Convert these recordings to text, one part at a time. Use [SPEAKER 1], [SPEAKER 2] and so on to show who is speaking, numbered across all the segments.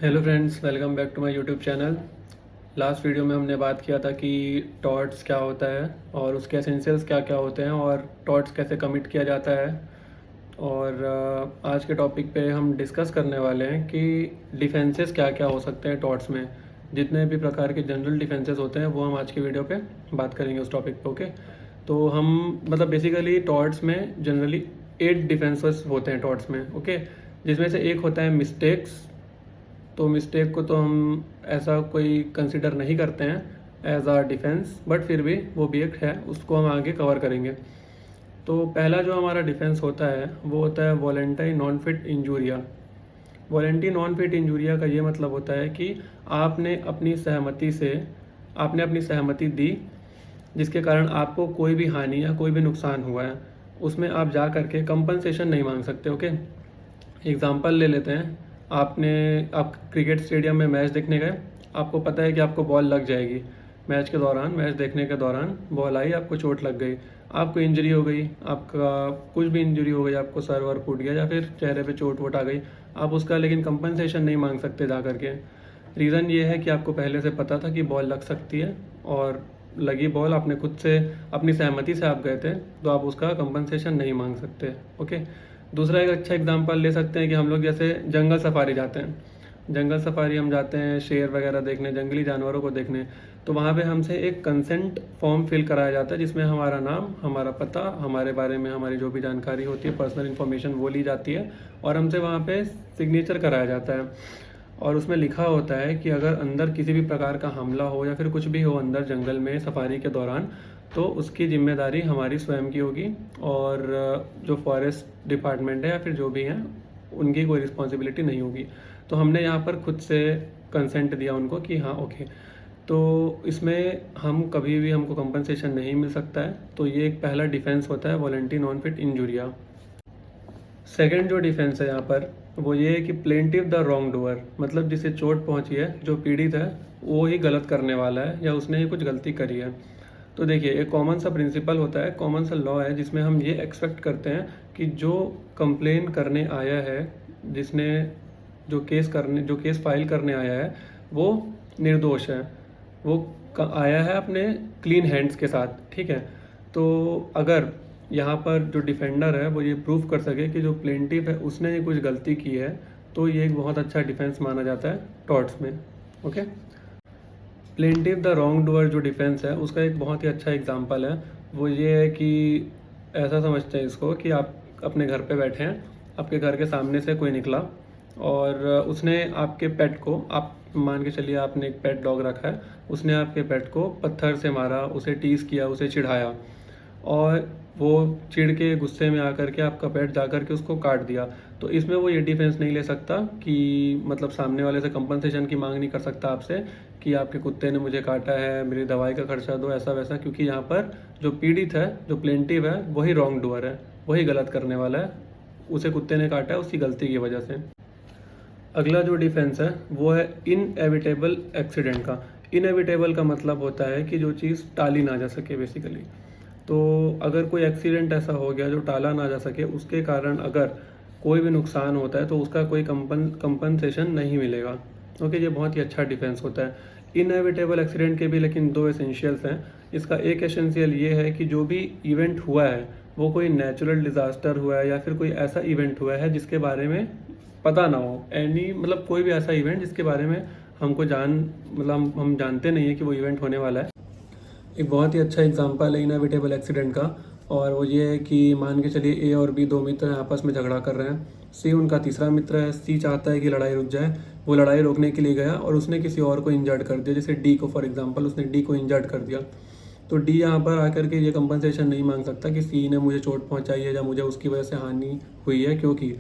[SPEAKER 1] Hello friends, welcome back to my YouTube channel. Last video में हमने बात किया था कि टॉट्स क्या होता है और उसके एसेंशियल्स क्या क्या होते हैं और टॉट्स कैसे कमिट किया जाता है। और आज के टॉपिक पे हम डिस्कस करने वाले हैं कि डिफेंसेस क्या क्या हो सकते हैं टॉट्स में। जितने भी प्रकार के जनरल डिफेंसेस होते हैं वो हम आज की वीडियो पे बात करेंगे उस टॉपिक पे। ओके, तो हम मतलब बेसिकली टॉट्स में जनरली 8 डिफेंसेस होते हैं टॉट्स में। ओके, जिसमें से एक होता है मिस्टेक्स। तो मिस्टेक को तो हम ऐसा कोई कंसिडर नहीं करते हैं एज आ डिफेंस, बट फिर भी वो भी एक है, उसको हम आगे कवर करेंगे। तो पहला जो हमारा डिफेंस होता है वो होता है voluntary non fit injuria. Voluntary non fit injuria का ये मतलब होता है कि आपने अपनी सहमति दी जिसके कारण आपको कोई भी हानि या कोई भी नुकसान हुआ है, उसमें आप जा करके कंपनसेशन नहीं मांग सकते। ओके, एग्जांपल ले लेते हैं। आप क्रिकेट स्टेडियम में मैच देखने गए, आपको पता है कि आपको बॉल लग जाएगी। मैच देखने के दौरान बॉल आई, आपको चोट लग गई, आपको इंजरी हो गई, आपका कुछ भी इंजरी हो गई, आपको सर वर फूट गया या फिर चेहरे पे चोट वोट आ गई, आप उसका लेकिन कंपनसेशन नहीं मांग सकते जा करके। रीज़न ये है कि आपको पहले से पता था कि बॉल लग सकती है और लगी बॉल, आपने खुद से अपनी सहमति से आप गए थे, तो आप उसका कंपनसेशन नहीं मांग सकते। ओके, दूसरा एक अच्छा एग्जांपल ले सकते हैं कि हम लोग जैसे जंगल सफारी जाते हैं। जंगल सफारी हम जाते हैं शेर वगैरह देखने, जंगली जानवरों को देखने। तो वहाँ पे हमसे एक कंसेंट फॉर्म फिल कराया जाता है जिसमें हमारा नाम, हमारा पता, हमारे बारे में हमारी जो भी जानकारी होती है, पर्सनल इन्फॉर्मेशन, वो ली जाती है और हमसे वहाँ पे सिग्नेचर कराया जाता है। और उसमें लिखा होता है कि अगर अंदर किसी भी प्रकार का हमला हो या फिर कुछ भी हो अंदर जंगल में सफारी के दौरान, तो उसकी जिम्मेदारी हमारी स्वयं की होगी और जो फॉरेस्ट डिपार्टमेंट है या फिर जो भी हैं उनकी कोई रिस्पॉन्सिबिलिटी नहीं होगी। तो हमने यहाँ पर खुद से कंसेंट दिया उनको कि हाँ ओके, तो इसमें हम कभी भी हमको कंपनसेशन नहीं मिल सकता है। तो ये एक पहला डिफेंस होता है voluntary non fit injuria. Second जो डिफेंस है यहाँ पर वो ये है कि प्लेंटिव द रॉन्ग डूअर, मतलब जिसे चोट पहुंची है, जो पीड़ित है, वो ही गलत करने वाला है या उसने ही कुछ गलती करी है। तो देखिए, एक कॉमन सा प्रिंसिपल होता है, कॉमन सा लॉ है जिसमें हम ये एक्सपेक्ट करते हैं कि जो कंप्लेन करने आया है, जिसने जो केस फाइल करने आया है, वो निर्दोष है, वो आया है अपने क्लीन हैंड्स के साथ। ठीक है, तो अगर यहाँ पर जो डिफेंडर है वो ये प्रूफ कर सके कि जो प्लेंटिफ है उसने ही कुछ गलती की है, तो ये एक बहुत अच्छा डिफेंस माना जाता है टॉर्ट्स में। Okay, plaintiff the wrong doer जो डिफेंस है उसका एक बहुत ही अच्छा एग्जांपल है। वो ये है कि ऐसा समझते हैं इसको कि आप अपने घर पे बैठे हैं, आपके घर के सामने से कोई निकला और उसने आपके पेट को, आप मान के चलिए आपने एक पेट डॉग रखा है, उसने आपके पेट को पत्थर से मारा, उसे टीज़ किया, उसे चिढ़ाया और वो चिढ़ के गुस्से में आकर के आपका पेट जा कर के उसको काट दिया। तो इसमें वो ये डिफेंस नहीं ले सकता कि मतलब सामने वाले से कंपनसेशन की मांग नहीं कर सकता आपसे कि आपके कुत्ते ने मुझे काटा है, मेरी दवाई का खर्चा दो, ऐसा वैसा, क्योंकि यहाँ पर जो पीड़ित है, जो प्लेंटिव है, वही रॉन्ग डूअर है, वही गलत करने वाला है, उसे कुत्ते ने काटा है उसकी गलती की वजह से। अगला जो डिफेंस है वो है इनएविटेबल एक्सीडेंट का। इनएविटेबल का मतलब होता है कि जो चीज़ टाली ना जा सके बेसिकली। तो अगर कोई एक्सीडेंट ऐसा हो गया जो टाला ना जा सके, उसके कारण अगर कोई भी नुकसान होता है तो उसका कोई कंपनसेशन नहीं मिलेगा। ओके, ये बहुत ही अच्छा डिफेंस होता है। इनएविटेबल एक्सीडेंट के भी लेकिन दो एसेंशियल्स हैं। इसका एक एसेंशियल ये है कि जो भी इवेंट हुआ है वो कोई नेचुरल डिज़ास्टर हुआ है या फिर कोई ऐसा इवेंट हुआ है जिसके बारे में पता ना हो, मतलब कोई भी ऐसा इवेंट जिसके बारे में मतलब हम जानते नहीं है कि वो इवेंट होने वाला है। एक बहुत ही अच्छा एग्जांपल है इनएविटेबल एक्सीडेंट का, और वो ये है कि मान के चलिए ए और बी दो मित्र हैं, आपस में झगड़ा कर रहे हैं। सी उनका तीसरा मित्र है, सी चाहता है कि लड़ाई रुक जाए, वो लड़ाई रोकने के लिए गया और उसने किसी और को इंजर्ड कर दिया, जैसे डी को, फॉर एग्जांपल उसने डी को इंजर्ड कर दिया। तो डी यहाँ पर आकर के ये कंपनसेशन नहीं मांग सकता कि सी ने मुझे चोट पहुँचाई है या मुझे उसकी वजह से हानि हुई है, क्योंकि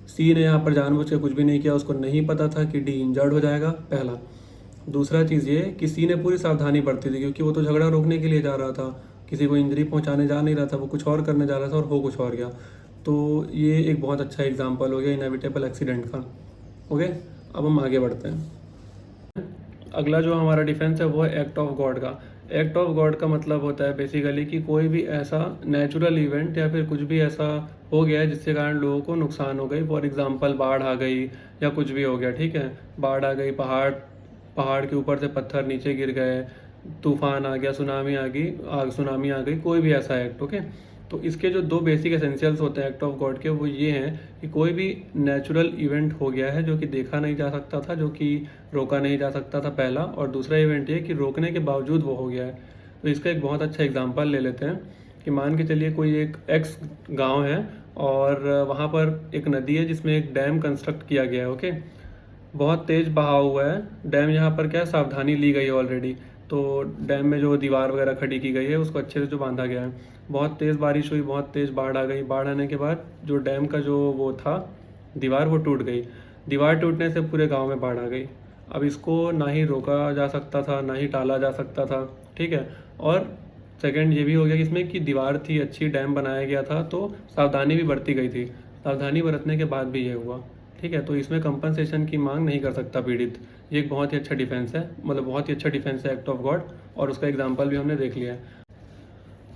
[SPEAKER 1] सी ने यहाँ पर जानबूझ के कुछ भी नहीं किया, उसको नहीं पता था कि डी इंजर्ड हो जाएगा, पहला। दूसरा चीज़ ये कि सी ने पूरी सावधानी बरती थी, क्योंकि वो तो झगड़ा रोकने के लिए जा रहा था, किसी को इंजरी पहुंचाने जा नहीं रहा था, वो कुछ और करने जा रहा था और हो कुछ और गया। तो ये एक बहुत अच्छा एग्जांपल हो गया इनएविटेबल एक्सीडेंट का। ओके, अब हम आगे बढ़ते हैं। अगला जो हमारा डिफेंस है वो है एक्ट ऑफ गॉड का। एक्ट ऑफ गॉड का मतलब होता है बेसिकली कि कोई भी ऐसा नेचुरल इवेंट या फिर कुछ भी ऐसा हो गया है जिसके कारण लोगों को नुकसान हो गई। फॉर एग्जांपल बाढ़ आ गई या कुछ भी हो गया, ठीक है, बाढ़ आ गई, पहाड़ पहाड़ के ऊपर से पत्थर नीचे गिर गए, तूफान आ गया, सुनामी आ गई, कोई भी ऐसा एक्ट। ओके, तो इसके जो दो बेसिक एसेंशियल्स होते हैं एक्ट ऑफ गॉड के, वो ये हैं कि कोई भी नेचुरल इवेंट हो गया है जो कि देखा नहीं जा सकता था, जो कि रोका नहीं जा सकता था, पहला। और दूसरा इवेंट ये कि रोकने के बावजूद वो हो गया है। तो इसका एक बहुत अच्छा एग्जांपल ले लेते हैं कि मान के चलिए कोई एक एक्स गांव है और वहाँ पर एक नदी है जिसमें एक डैम कंस्ट्रक्ट किया गया है। ओके, बहुत तेज बहाव हुआ है, डैम यहाँ पर क्या है, सावधानी ली गई है ऑलरेडी। तो डैम में जो दीवार वगैरह खड़ी की गई है उसको अच्छे से जो बांधा गया है। बहुत तेज़ बारिश हुई, बहुत तेज़ बाढ़ आ गई, बाढ़ आने के बाद जो डैम का जो वो था दीवार, वो टूट गई। दीवार टूटने से पूरे गांव में बाढ़ आ गई। अब इसको ना ही रोका जा सकता था, ना ही टाला जा सकता था, ठीक है। और सेकंड ये भी हो गया कि इसमें कि दीवार थी अच्छी, डैम बनाया गया था, तो सावधानी भी बरती गई थी। सावधानी बरतने के बाद भी ये हुआ, ठीक है। तो इसमें कंपनसेशन की मांग नहीं कर सकता पीड़ित। ये एक बहुत ही अच्छा डिफेंस है, मतलब बहुत ही अच्छा डिफेंस है एक्ट ऑफ गॉड, और उसका एग्जाम्पल भी हमने देख लिया है।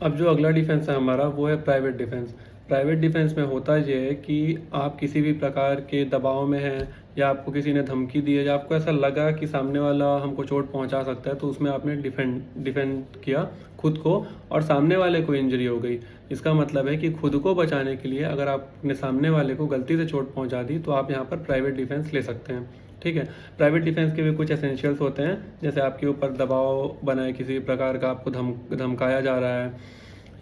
[SPEAKER 1] अब जो अगला डिफेंस है हमारा वो है प्राइवेट डिफेंस। प्राइवेट डिफेंस में होता ये है कि आप किसी भी प्रकार के दबाव में हैं, या आपको किसी ने धमकी दी है, या आपको ऐसा लगा कि सामने वाला हमको चोट पहुंचा सकता है, तो उसमें आपने डिफेंड किया खुद को, और सामने वाले को इंजरी हो गई। इसका मतलब है कि खुद को बचाने के लिए अगर आपने सामने वाले को गलती से चोट पहुंचा दी तो आप यहाँ पर प्राइवेट डिफेंस ले सकते हैं, ठीक है। प्राइवेट डिफेंस के भी कुछ एसेंशियल्स होते हैं, जैसे आपके ऊपर दबाव बनाए किसी प्रकार का, आपको धमकाया जा रहा है,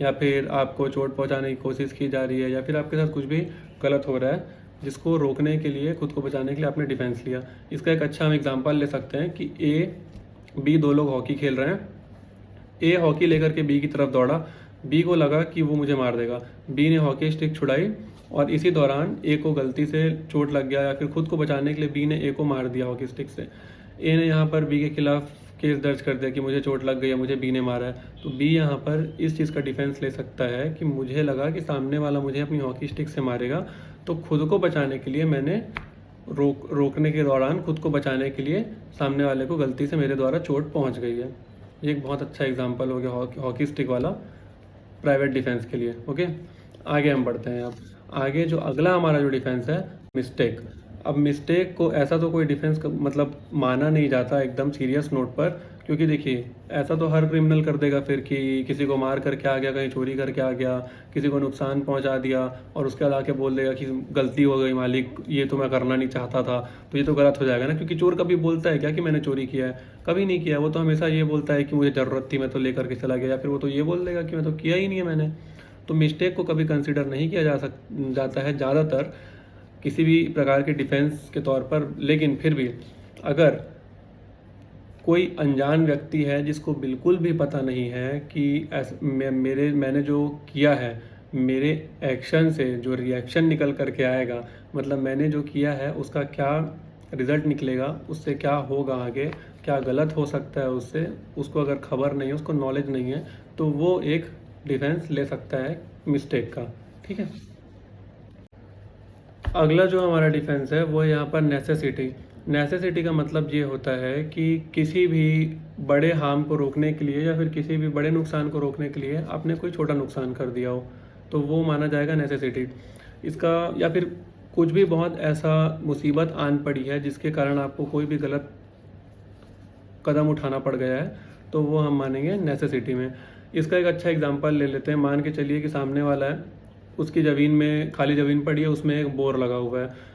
[SPEAKER 1] या फिर आपको चोट पहुंचाने की कोशिश की जा रही है, या फिर आपके साथ कुछ भी गलत हो रहा है, जिसको रोकने के लिए, खुद को बचाने के लिए आपने डिफेंस लिया। इसका एक अच्छा हम एग्जांपल ले सकते हैं कि ए बी दो लोग हॉकी खेल रहे हैं। ए हॉकी लेकर के बी की तरफ दौड़ा, बी को लगा कि वो मुझे मार देगा, बी ने हॉकी स्टिक छुड़ाई, और इसी दौरान ए को गलती से चोट लग गया, या फिर खुद को बचाने के लिए बी ने ए को मार दिया हॉकी स्टिक से। ए ने यहाँ पर बी के खिलाफ केस दर्ज कर दिया कि मुझे चोट लग गई है, मुझे बी ने मारा है। तो बी यहाँ पर इस चीज़ का डिफेंस ले सकता है कि मुझे लगा कि सामने वाला मुझे अपनी हॉकी स्टिक से मारेगा, तो खुद को बचाने के लिए मैंने रोकने के दौरान खुद को बचाने के लिए सामने वाले को गलती से मेरे द्वारा चोट पहुँच गई है। ये एक बहुत अच्छा एग्जाम्पल हो गया हॉकी स्टिक वाला प्राइवेट डिफेंस के लिए। ओके, आगे हम बढ़ते हैं। अब आगे जो अगला हमारा जो डिफेंस है, मिस्टेक। अब मिस्टेक को ऐसा तो कोई डिफेंस मतलब माना नहीं जाता एकदम सीरियस नोट पर, क्योंकि देखिए ऐसा तो हर क्रिमिनल कर देगा फिर कि किसी को मार करके आ गया, कहीं चोरी करके आ गया, किसी को नुकसान पहुंचा दिया, और उसके अलावा बोल देगा कि गलती हो गई मालिक, ये तो मैं करना नहीं चाहता था। तो ये तो गलत हो जाएगा ना, क्योंकि चोर कभी बोलता है क्या कि मैंने चोरी किया है? कभी नहीं किया। वो तो हमेशा ये बोलता है कि मुझे ज़रूरत थी, मैं तो लेकर के चला गया, या फिर वो तो ये बोल देगा कि मैं तो किया ही नहीं है मैंने। तो मिस्टेक को कभी कंसिडर नहीं किया जाता है ज़्यादातर किसी भी प्रकार के डिफेंस के तौर पर। लेकिन फिर भी अगर कोई अनजान व्यक्ति है जिसको बिल्कुल भी पता नहीं है कि मैंने जो किया है, मेरे एक्शन से जो रिएक्शन निकल करके आएगा, मतलब मैंने जो किया है उसका क्या रिजल्ट निकलेगा, उससे क्या होगा आगे, क्या गलत हो सकता है उससे, उसको अगर खबर नहीं है, उसको नॉलेज नहीं है, तो वो एक डिफेंस ले सकता है मिस्टेक का, ठीक है। अगला जो हमारा डिफेंस है वो है यहाँ पर नेसेसिटी। नेसेसिटी का मतलब ये होता है कि किसी भी बड़े हार्म को रोकने के लिए, या फिर किसी भी बड़े नुकसान को रोकने के लिए आपने कोई छोटा नुकसान कर दिया हो, तो वो माना जाएगा नेसेसिटी इसका। या फिर कुछ भी बहुत ऐसा मुसीबत आन पड़ी है जिसके कारण आपको कोई भी गलत कदम उठाना पड़ गया है, तो वो हम मानेंगे नेसेसिटी में। इसका एक अच्छा एग्जांपल ले लेते हैं। मान के चलिए कि सामने वाला है, उसकी ज़मीन में खाली ज़मीन पड़ी है, उसमें एक बोर लगा हुआ है।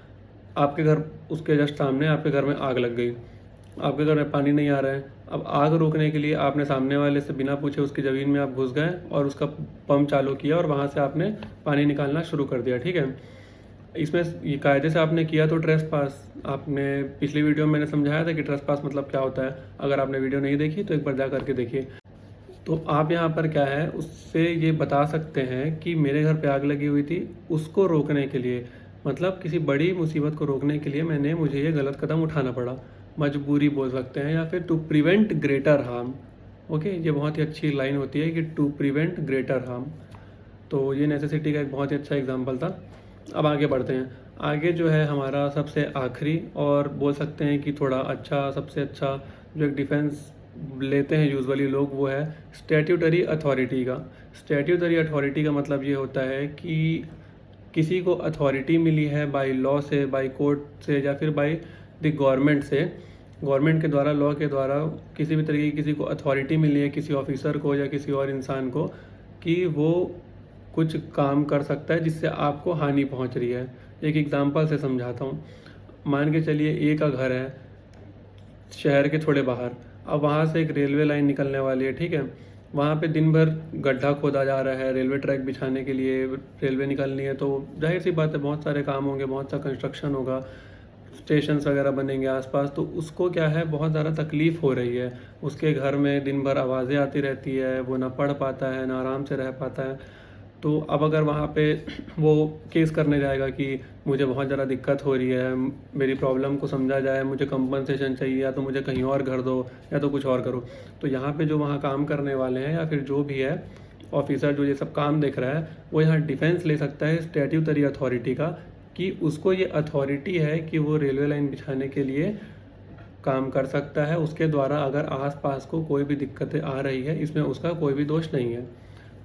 [SPEAKER 1] आपके घर, उसके जस्ट सामने आपके घर में आग लग गई, आपके घर में पानी नहीं आ रहा है। अब आग रोकने के लिए आपने सामने वाले से बिना पूछे उसकी ज़मीन में आप घुस गए और उसका पंप चालू किया और वहाँ से आपने पानी निकालना शुरू कर दिया, ठीक है। इसमें ये कायदे से आपने किया तो ट्रेस पास। आपने पिछली वीडियो में मैंने समझाया था कि ट्रेस पास मतलब क्या होता है। अगर आपने वीडियो नहीं देखी तो एक बार जा करके देखिए। तो आप यहाँ पर क्या है, उससे ये बता सकते हैं कि मेरे घर पे आग लगी हुई थी, उसको रोकने के लिए, मतलब किसी बड़ी मुसीबत को रोकने के लिए मुझे ये गलत कदम उठाना पड़ा, मजबूरी बोल सकते हैं, या फिर to prevent greater harm. Okay, ये बहुत ही अच्छी लाइन होती है कि टू प्रिवेंट ग्रेटर हार्म। तो ये नेसेसिटी का एक बहुत ही अच्छा एग्जाम्पल था। अब आगे बढ़ते हैं। आगे जो है हमारा सबसे आखिरी और बोल सकते हैं कि थोड़ा अच्छा, सबसे अच्छा जो एक डिफेंस लेते हैं यूजुअली लोग, वो है स्टैट्यूटरी अथॉरिटी का। स्टैट्यूटरी अथॉरिटी का मतलब ये होता है कि किसी को अथॉरिटी मिली है बाय लॉ से, बाय कोर्ट से, या फिर बाय द गवर्नमेंट से, गवर्नमेंट के द्वारा, लॉ के द्वारा किसी भी तरीके की किसी को अथॉरिटी मिली है, किसी ऑफिसर को या किसी और इंसान को, कि वो कुछ काम कर सकता है जिससे आपको हानि पहुंच रही है। एक एग्जांपल से समझाता हूँ। मान के चलिए ए का घर है शहर के थोड़े बाहर, अब वहाँ से एक रेलवे लाइन निकलने वाली है, ठीक है। वहाँ पे दिन भर गड्ढा खोदा जा रहा है रेलवे ट्रैक बिछाने के लिए, रेलवे निकलनी है, तो जाहिर सी बात है बहुत सारे काम होंगे, बहुत सा कंस्ट्रक्शन होगा, स्टेशंस वगैरह बनेंगे आसपास, तो उसको क्या है, बहुत ज़्यादा तकलीफ़ हो रही है। उसके घर में दिन भर आवाज़ें आती रहती है, वो ना पढ़ पाता है ना आराम से रह पाता है। तो अब अगर वहाँ पे वो केस करने जाएगा कि मुझे बहुत ज़्यादा दिक्कत हो रही है, मेरी प्रॉब्लम को समझा जाए, मुझे कंपनसेशन चाहिए, या तो मुझे कहीं और घर दो या तो कुछ और करो, तो यहाँ पे जो वहाँ काम करने वाले हैं या फिर जो भी है ऑफिसर जो ये सब काम देख रहा है, वो यहाँ डिफेंस ले सकता है स्टैट्यूटरी अथॉरिटी का, कि उसको ये अथॉरिटी है कि वो रेलवे लाइन बिछाने के लिए काम कर सकता है, उसके द्वारा अगर आसपास को कोई भी दिक्कतें आ रही है, इसमें उसका कोई भी दोष नहीं है।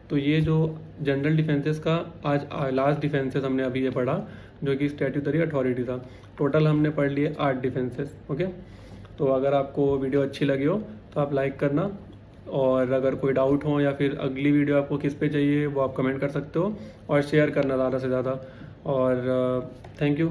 [SPEAKER 1] तो ये जो जनरल डिफेंसेस का आज लास्ट डिफेंसेस हमने अभी ये पढ़ा, जो कि स्टैट्यूटरी अथॉरिटी था। टोटल हमने पढ़ लिए 8 डिफेंसेस। ओके, तो अगर आपको वीडियो अच्छी लगी हो तो आप लाइक करना, और अगर कोई डाउट हो या फिर अगली वीडियो आपको किस पे चाहिए वो आप कमेंट कर सकते हो, और शेयर करना ज़्यादा से ज़्यादा। और थैंक यू।